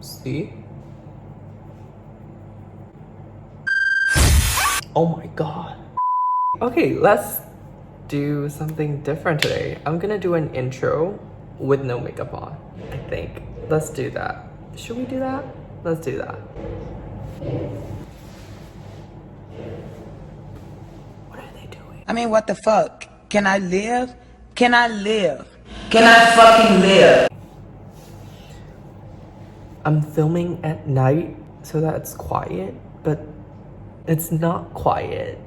See? Oh my god. Okay, let's do something different today. I'm gonna do an intro with no makeup on, I think. Let's do that. Should we do that? Let's do that. What are they doing? I mean, what the fuck? Can I live? Can I live? Can I fucking live? I'm filming at night so that it's quiet, but it's not quiet.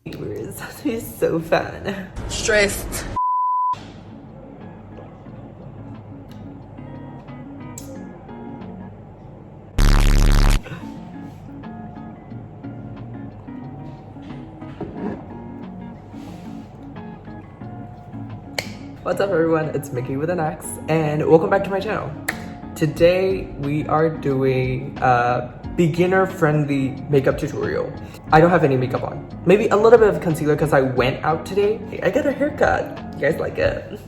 It's actually so fun. Stressed. What's up everyone, it's Mickey with an X and welcome back to my channel. Today we are doing a beginner friendly makeup tutorial. I don't have any makeup on. Maybe a little bit of concealer because I went out today. I got a haircut. You guys like it?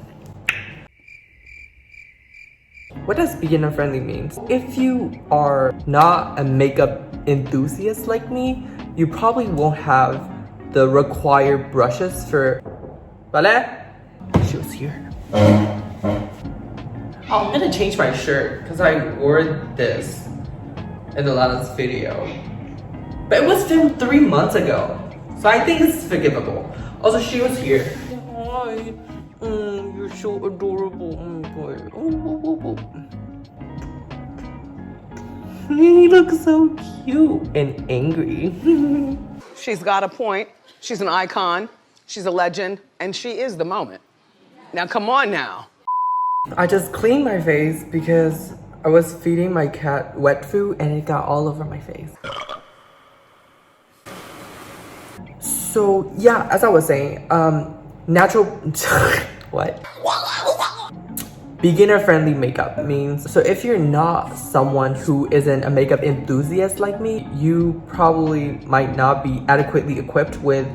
What does beginner friendly mean? If you are not a makeup enthusiast like me, you probably won't have the required brushes for Latte. She was here. Oh, I'm gonna change my shirt because I wore this in the last video. But it was filmed 3 months ago. So I think it's forgivable. Also, she was here. Hi. You're so adorable. You look so cute and angry. She's got a point. She's an icon. She's a legend. And she is the moment. Now, come on now. I just cleaned my face because I was feeding my cat wet food and it got all over my face. So yeah, as I was saying, natural, what? Beginner friendly makeup means, so if you're not someone who isn't a makeup enthusiast like me, you probably might not be adequately equipped with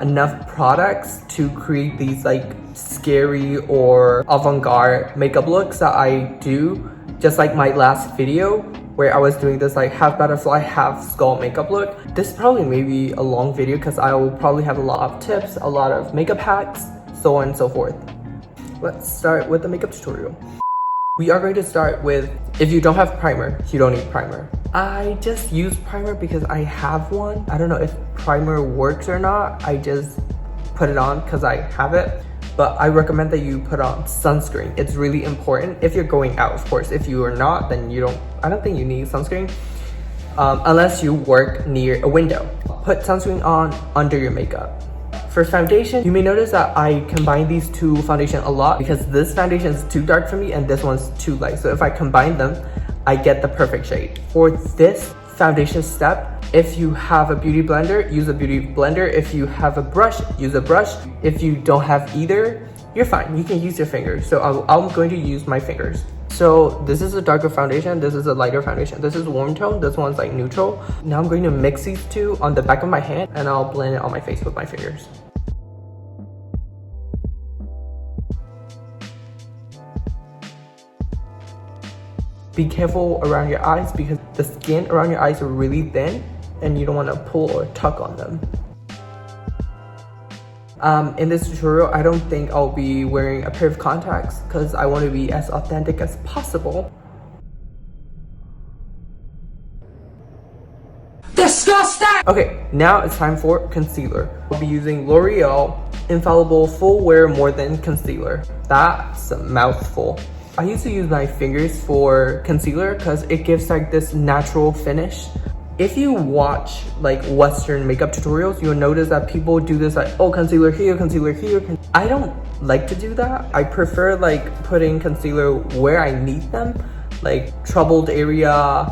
enough products to create these like scary or avant-garde makeup looks that I do, just like my last video where I was doing this like half butterfly, half skull makeup look. This probably may be a long video because I will probably have a lot of tips, a lot of makeup hacks, so on and so forth. Let's start with the makeup tutorial. We are going to start with, if you don't have primer, you don't need primer. I just use primer because I have one. I don't know if primer works or not. I just put it on because I have it. But I recommend that you put on sunscreen. It's really important if you're going out, of course. If you are not, then I don't think you need sunscreen. Unless you work near a window. Put sunscreen on under your makeup. For foundation, you may notice that I combine these two foundations a lot because this foundation is too dark for me and this one's too light. So if I combine them, I get the perfect shade. For this foundation step, if you have a beauty blender, use a beauty blender. If you have a brush, use a brush. If you don't have either, you're fine. You can use your fingers. So I'm going to use my fingers. So this is a darker foundation, this is a lighter foundation. This is warm tone, this one's like neutral. Now I'm going to mix these two on the back of my hand and I'll blend it on my face with my fingers. Be careful around your eyes because the skin around your eyes are really thin and you don't want to pull or tug on them. In this tutorial, I don't think I'll be wearing a pair of contacts because I want to be as authentic as possible. Disgusting! Okay, now it's time for concealer. I'll be using L'Oreal Infallible Full Wear More Than Concealer. That's a mouthful. I used to use my fingers for concealer because it gives like this natural finish. If you watch like Western makeup tutorials, you'll notice that people do this like, oh, concealer here, concealer here. I don't like to do that. I prefer like putting concealer where I need them, like troubled area,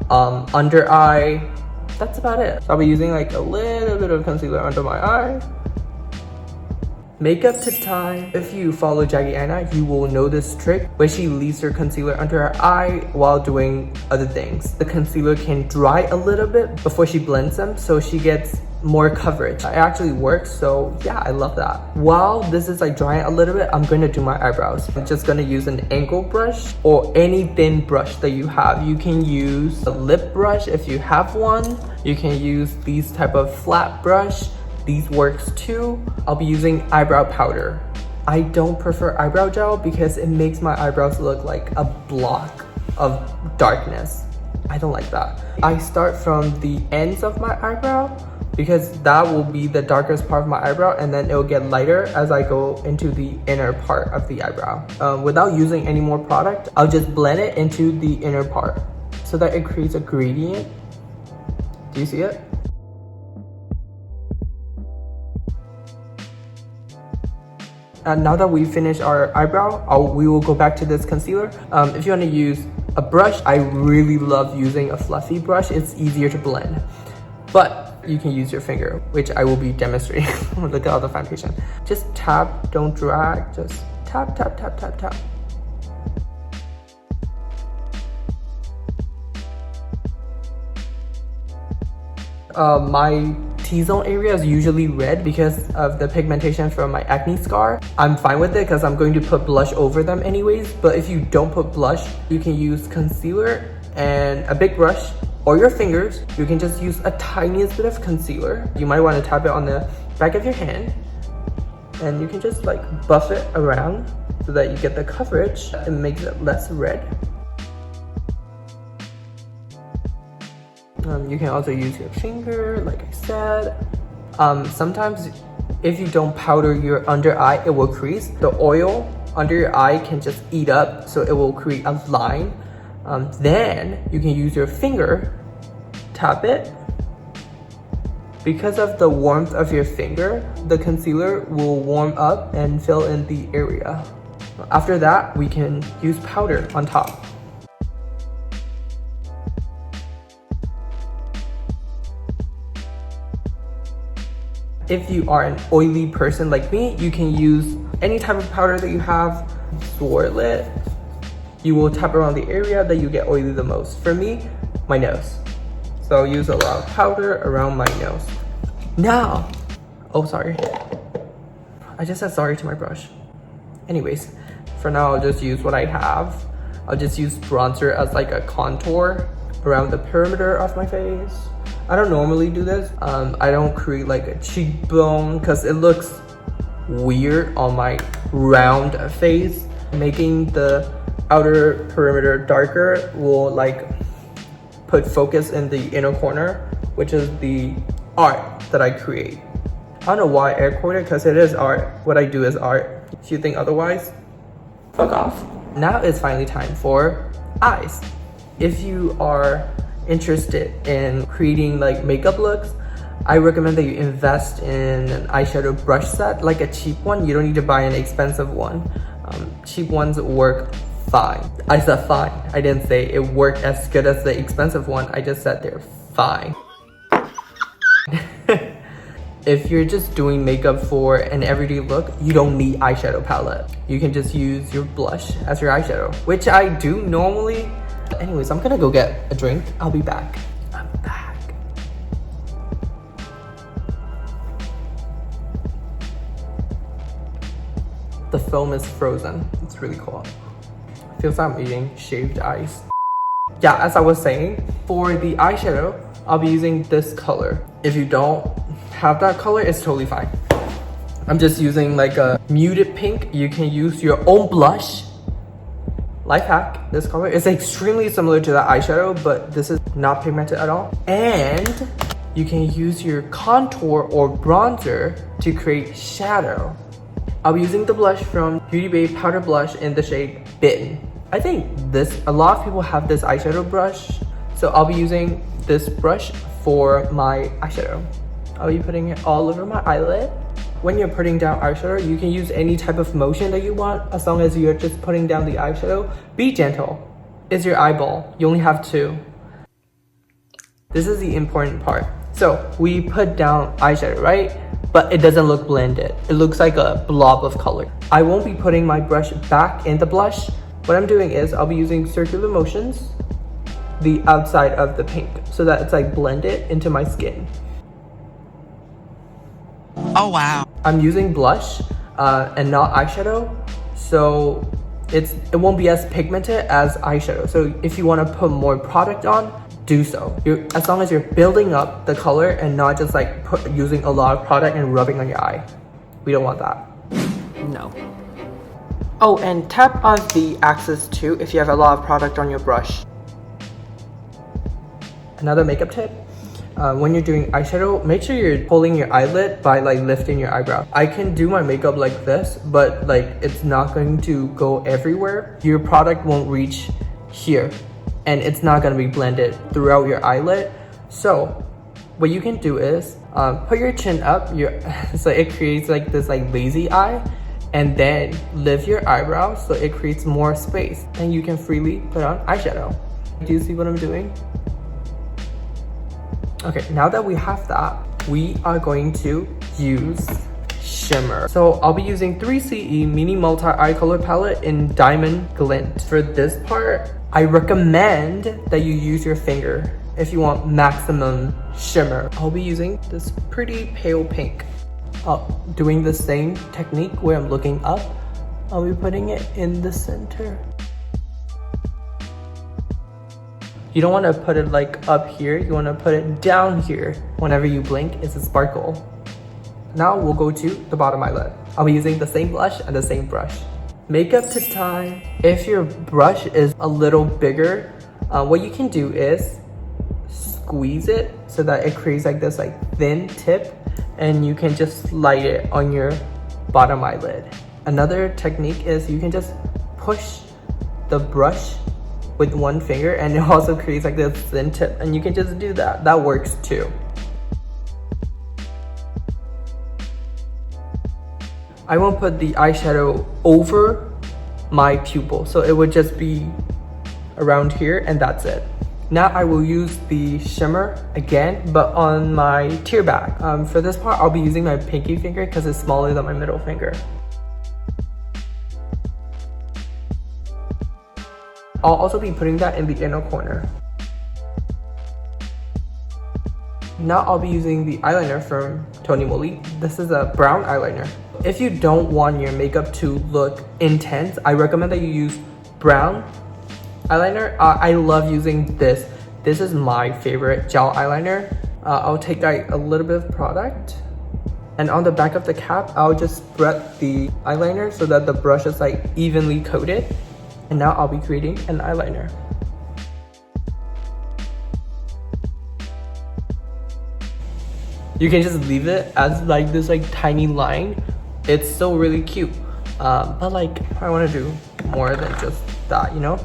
under eye. That's about it. So I'll be using like a little bit of concealer under my eye. Makeup tip time. If you follow Jackie Anna, you will know this trick where she leaves her concealer under her eye while doing other things. The concealer can dry a little bit before she blends them, so she gets more coverage. It actually works, so yeah, I love that. While this is like drying a little bit, I'm gonna do my eyebrows. I'm just gonna use an angle brush or any thin brush that you have. You can use a lip brush if you have one. You can use these type of flat brush. These works too. I'll be using eyebrow powder. I don't prefer eyebrow gel because it makes my eyebrows look like a block of darkness. I don't like that. I start from the ends of my eyebrow because that will be the darkest part of my eyebrow, and then it will get lighter as I go into the inner part of the eyebrow. Without using any more product, I'll just blend it into the inner part so that it creates a gradient. Do you see it? And now that we finish our eyebrow, we will go back to this concealer. If you want to use a brush, I really love using a fluffy brush. It's easier to blend. But you can use your finger, which I will be demonstrating. Look at all the foundation. Just tap, don't drag, just tap, tap, tap, tap, tap. My T-zone area is usually red because of the pigmentation from my acne scar. I'm fine with it because I'm going to put blush over them anyways, but if you don't put blush, you can use concealer and a big brush or your fingers. You can just use a tiniest bit of concealer. You might want to tap it on the back of your hand, and you can just like buff it around so that you get the coverage. It makes it less red. You can also use your finger, like I said. Sometimes if you don't powder your under eye, it will crease. The oil under your eye can just eat up, so it will create a line. Then you can use your finger, tap it. Because of the warmth of your finger, the concealer will warm up and fill in the area. After that, we can use powder on top. If you are an oily person like me, you can use any type of powder that you have, swirl it. You will tap around the area that you get oily the most. For me, my nose. So I'll use a lot of powder around my nose. Now, oh sorry. I just said sorry to my brush. Anyways, for now I'll just use what I have. I'll just use bronzer as like a contour around the perimeter of my face. I don't normally do this. I don't create like a cheekbone because it looks weird on my round face. Making the outer perimeter darker will like put focus in the inner corner, which is the art that I create. I don't know why I air quoted because it is art. What I do is art. If you think otherwise, fuck off. Now it's finally time for eyes. If you are interested in creating like makeup looks, I recommend that you invest in an eyeshadow brush set, like a cheap one. You don't need to buy an expensive one. Cheap ones work fine. I said fine. I didn't say it worked as good as the expensive one. I just said they're fine. If you're just doing makeup for an everyday look, you don't need eyeshadow palette. You can just use your blush as your eyeshadow, which I do normally. Anyways, I'm gonna go get a drink. I'll be back. I'm back. The film is frozen. It's really cool. Feels like I'm eating shaved ice. Yeah, as I was saying, for the eyeshadow, I'll be using this color. If you don't have that color, it's totally fine. I'm just using like a muted pink. You can use your own blush. Life hack, this color is extremely similar to the eyeshadow, but this is not pigmented at all. And you can use your contour or bronzer to create shadow. I'll be using the blush from Beauty Bay Powder Blush in the shade Bitten. I think a lot of people have this eyeshadow brush, so I'll be using this brush for my eyeshadow. I'll be putting it all over my eyelid. When you're putting down eyeshadow, you can use any type of motion that you want, as long as you're just putting down the eyeshadow. Be gentle. It's your eyeball. You only have two. This is the important part. So we put down eyeshadow, right? But it doesn't look blended. It looks like a blob of color. I won't be putting my brush back in the blush. What I'm doing is I'll be using circular motions, the outside of the pink, so that it's like blended into my skin. Oh, wow. I'm using blush and not eyeshadow, so it won't be as pigmented as eyeshadow. So if you want to put more product on, do so. As long as you're building up the color and not just like using a lot of product and rubbing on your eye. We don't want that. No. Oh, and tap on the axis too if you have a lot of product on your brush. Another makeup tip. When you're doing eyeshadow, make sure you're pulling your eyelid by like lifting your eyebrow. I can do my makeup like this, but like it's not going to go everywhere. Your product won't reach here and it's not going to be blended throughout your eyelid. So what you can do is put your chin up, so it creates like this like lazy eye, and then lift your eyebrows so it creates more space and you can freely put on eyeshadow. Do you see what I'm doing? Okay, now that we have that, we are going to use shimmer. So I'll be using 3CE Mini Multi Eye Color Palette in Diamond Glint. For this part, I recommend that you use your finger if you want maximum shimmer. I'll be using this pretty pale pink. Doing the same technique where I'm looking up, I'll be putting it in the center. You don't want to put it like up here, you want to put it down here. Whenever you blink, it's a sparkle. Now we'll go to the bottom eyelid. I'll be using the same blush and the same brush. Makeup tip time. If your brush is a little bigger, what you can do is squeeze it so that it creates like this like thin tip, and you can just slide it on your bottom eyelid. Another technique is you can just push the brush with one finger and it also creates like this thin tip, and you can just do that. That works too. I won't put the eyeshadow over my pupil, so it would just be around here and that's it. Now I will use the shimmer again, but on my tear bag. For this part, I'll be using my pinky finger because it's smaller than my middle finger. I'll also be putting that in the inner corner. Now I'll be using the eyeliner from Tony Moly. This is a brown eyeliner. If you don't want your makeup to look intense, I recommend that you use brown eyeliner. I love using this. This is my favorite gel eyeliner. I'll take like a little bit of product, and on the back of the cap, I'll just spread the eyeliner so that the brush is like evenly coated. And now I'll be creating an eyeliner. You can just leave it as like this like tiny line. It's still really cute, but like I want to do more than just that, you know?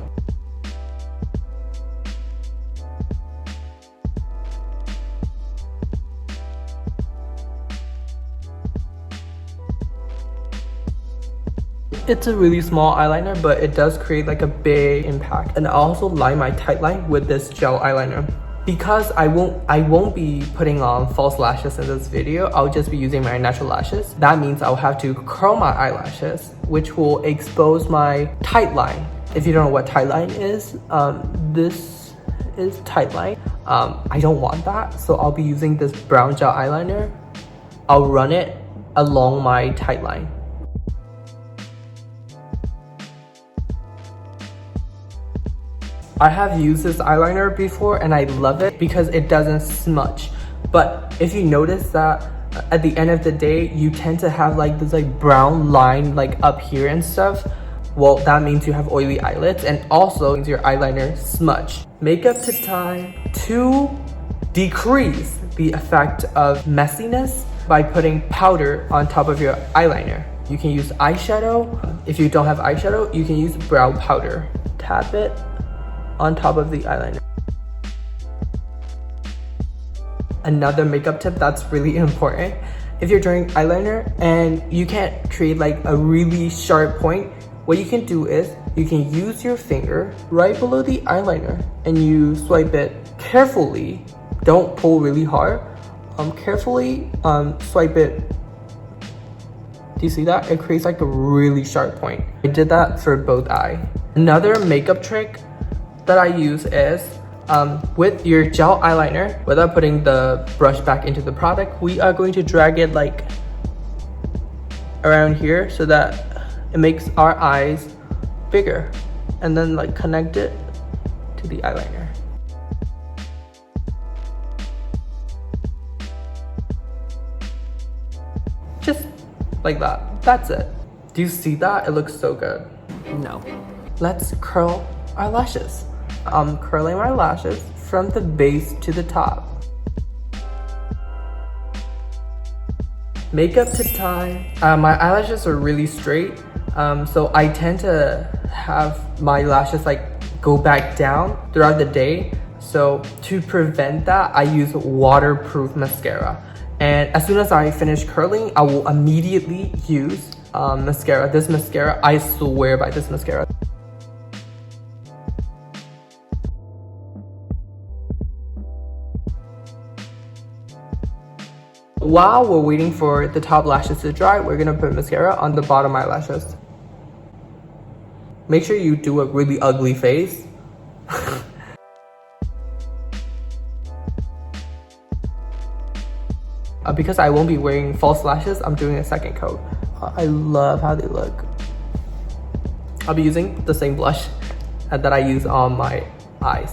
It's a really small eyeliner, but it does create like a big impact. And I also line my tight line with this gel eyeliner. Because I won't be putting on false lashes in this video, I'll just be using my natural lashes. That means I'll have to curl my eyelashes, which will expose my tight line. If you don't know what tight line is, this is tight line. I don't want that, so I'll be using this brown gel eyeliner. I'll run it along my tight line. I have used this eyeliner before and I love it because it doesn't smudge. But if you notice that at the end of the day, you tend to have like this like brown line like up here and stuff, well, that means you have oily eyelids, and also means your eyeliner smudge. Makeup tip time. To decrease the effect of messiness by putting powder on top of your eyeliner. You can use eyeshadow. If you don't have eyeshadow, you can use brow powder. Tap it on top of the eyeliner. Another makeup tip that's really important. If you're doing eyeliner and you can't create like a really sharp point, what you can do is you can use your finger right below the eyeliner and you swipe it carefully. Don't pull really hard. Carefully swipe it. Do you see that? It creates like a really sharp point. I did that for both eyes. Another makeup trick that I use is with your gel eyeliner, without putting the brush back into the product, we are going to drag it like around here so that it makes our eyes bigger, and then like connect it to the eyeliner. Just like that. That's it. Do you see that? It looks so good. No. Let's curl our lashes. I'm curling my lashes from the base to the top. Makeup tip time. My eyelashes are really straight, so I tend to have my lashes like go back down throughout the day. So to prevent that, I use waterproof mascara. And as soon as I finish curling, I will immediately use mascara. This mascara, I swear by this mascara. While we're waiting for the top lashes to dry, we're gonna put mascara on the bottom eyelashes. Make sure you do a really ugly face. Because I won't be wearing false lashes, I'm doing a second coat. I love how they look. I'll be using the same blush that I use on my eyes.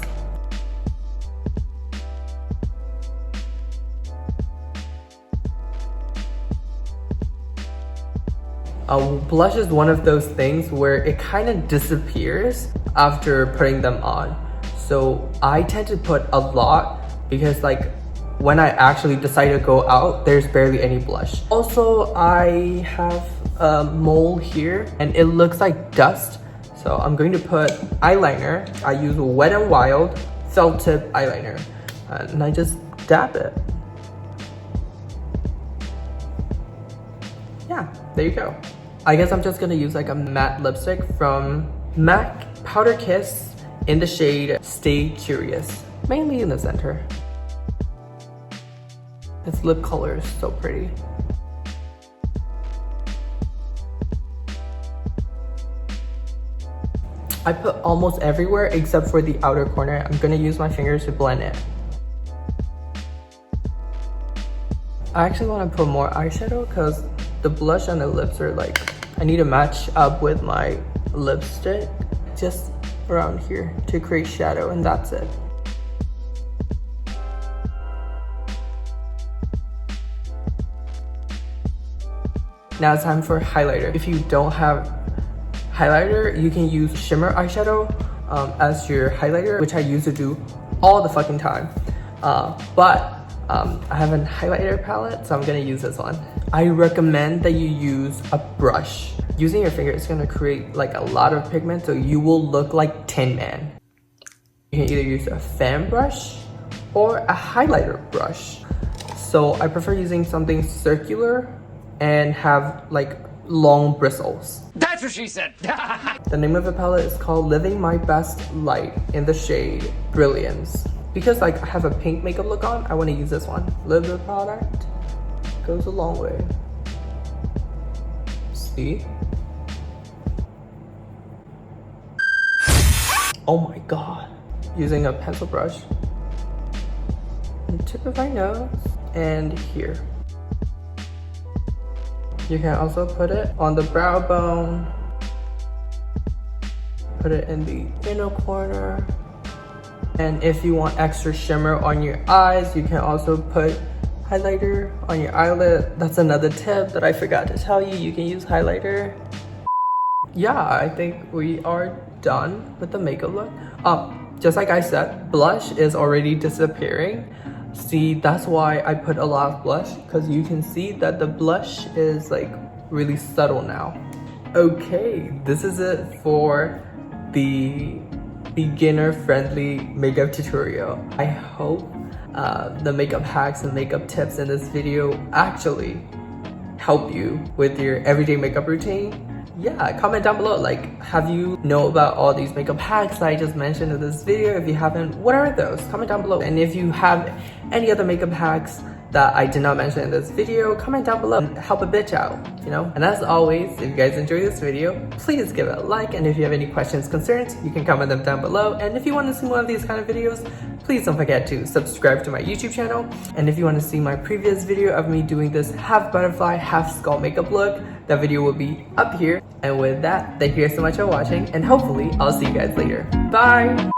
Blush is one of those things where it kind of disappears after putting them on. So I tend to put a lot because like when I actually decide to go out, there's barely any blush. Also, I have a mole here and it looks like dust. So I'm going to put eyeliner. I use Wet n Wild felt tip eyeliner and I just dab it. Yeah, there you go. I guess I'm just gonna use like a matte lipstick from MAC Powder Kiss in the shade Stay Curious, mainly in the center. This lip color is so pretty. I put almost everywhere except for the outer corner. I'm gonna use my fingers to blend it. I actually want to put more eyeshadow because the blush on the lips are like, I need to match up with my lipstick just around here to create shadow, and that's it. Now it's time for highlighter. If you don't have highlighter, you can use shimmer eyeshadow as your highlighter, which I used to do all the fucking time. I have a highlighter palette, so I'm gonna use this one. I recommend that you use a brush. Using your finger is gonna create like a lot of pigment, so you will look like Tin Man. You can either use a fan brush or a highlighter brush. So I prefer using something circular and have like long bristles. That's what she said. The name of the palette is called Living My Best Light in the shade Brilliance. Because like I have a pink makeup look on, I want to use this one. A little bit of product goes a long way. See? Oh my god. Using a pencil brush. On the tip of my nose and here. You can also put it on the brow bone. Put it in the inner corner. And if you want extra shimmer on your eyes, you can also put highlighter on your eyelid. That's another tip that I forgot to tell you. You can use highlighter. Yeah, I think we are done with the makeup look. Just like I said, blush is already disappearing. See, that's why I put a lot of blush, because you can see that the blush is like really subtle now. Okay, this is it for the beginner-friendly makeup tutorial. I hope the makeup hacks and makeup tips in this video actually help you with your everyday makeup routine. Yeah, comment down below, like, have you know about all these makeup hacks that I just mentioned in this video? If you haven't, what are those? Comment down below. And if you have any other makeup hacks that I did not mention in this video, comment down below and help a bitch out, you know? And as always, if you guys enjoyed this video, please give it a like. And if you have any questions, concerns, you can comment them down below. And if you want to see more of these kind of videos, please don't forget to subscribe to my YouTube channel. And if you want to see my previous video of me doing this half butterfly, half skull makeup look, that video will be up here. And with that, thank you guys so much for watching, and hopefully I'll see you guys later. Bye!